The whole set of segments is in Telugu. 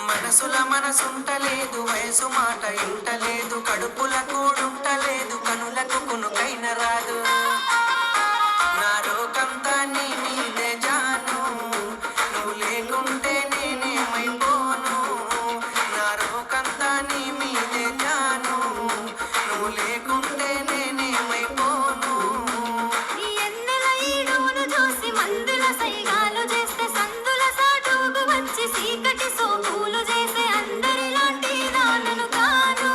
మనసుల మనసుంటలేదు, వయసు మాట ఇంటలేదు, కడుపుల కూడుంటలేదు, కనులకు కునుకైన రాదు. నా రోకంతా నీ మీదే జాను, నువ్వు లేకుంటే నేనేమైపోను. నా రోకంతా నీ మీదే జాను, నువ్వు లేకుంటే నేనేమైపోను. ఎన్నెల ఈడును చూసి మందుల సైగాలు చేస్తే సందుల సాటుకు వచ్చి సీకటి సోపులు చేసే అందరిలాంటి దానను కాను.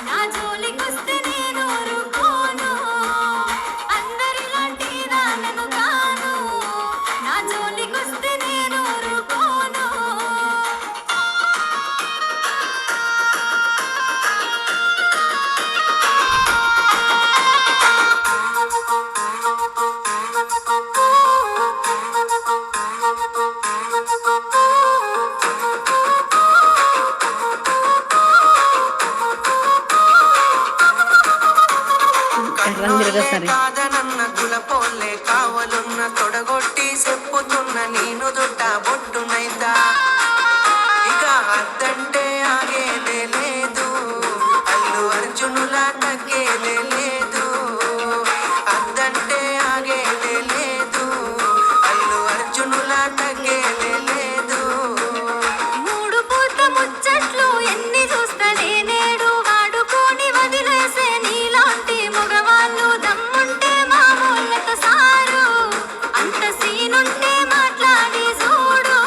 నా జోలికొస్తే నేను ఊరుకోను, అందరిలాంటి దానను కాను. నా జోలికొస్తే నేను ఊరుకోను. కాదనన్న గులపోలే కావలున్న తొడగొట్టి చెప్పుతున్న నేను దొడ్డ బొట్టునైతా. ఇక అద్దంటే ఆగేదే లేదు, అల్లు అర్జునులా తగ్గేదే లేదు. అద్దంటే ఆగేదే లేదు, అల్లు అర్జునులా తగ్గేదే లేదు. మూడు పూత ముచ్చట్లు ఎన్ని చూస్తనే నేడు వాడుకొని వదిలేసే నీలాంటి మగవాళ్ళు దమ్ముంటే మామూలతో సారు. అంత సీనుంటే మాట్లాడి చూడు,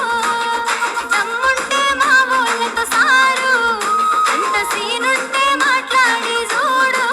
దమ్ముంటే మామూలతో సారు. అంత సీనుంటే మాట్లాడి చూడు.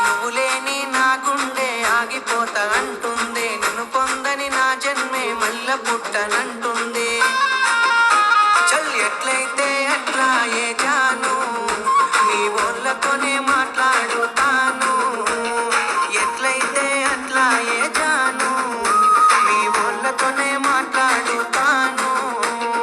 నువ్వు లేని నా గుండె ఆగిపోతా అంటుంది, నిన్ను పొందని నా జన్మే మల్ల పుట్టనంటుంది. చల్ ఎట్లయితే అట్లా ఏ జాను, నీ వాళ్ళతోనే మాట్లాడుతాను. ఎట్లయితే అట్లా ఏ జాను, నీ వాళ్ళతోనే మాట్లాడుతాను.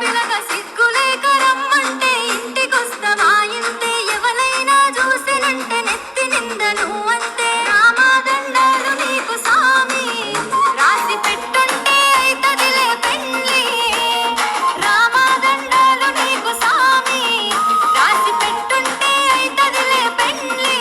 పిలక సిగ్గులేక రమ్మంటే ఇంటికొస్తవా ఇంతే. ఎవరైనా చూసినంటే నెత్తి నిందను అంతే. రామాదండాలు నీకు సామి, రాసి పెట్టుంటే అయితదిలే పెళ్ళి. రామాదండాలు నీకు సామి, రాసి పెట్టుంటే అయితదిలే పెళ్ళి.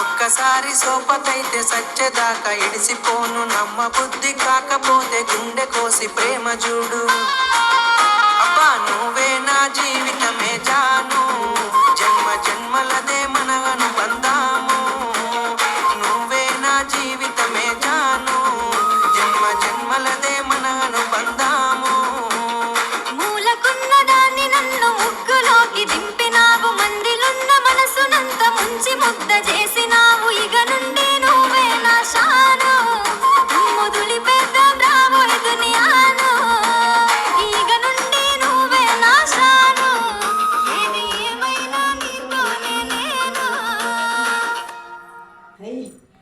ఒక్కసారి సోపతైతే సచ్చేదాకా ఇడిసిపోను. నమ్మ బుద్ధి కాకపోతే గుండె కోసి ప్రేమ చూడు. అబ్బా నువ్వే నా జీవితమే జాను, జన్మ జన్మలదే మన అనుబంధాము. నువ్వే నా జీవితమే జాను, జన్మ జన్మలదే మన అనుబంధాము. మూలకున్న దాన్ని నన్ను ముగ్గులోకి దింపినావు. మందిలున్న మనసునంత ముంచి ముద్ద చేసినావు. ఇక నుండి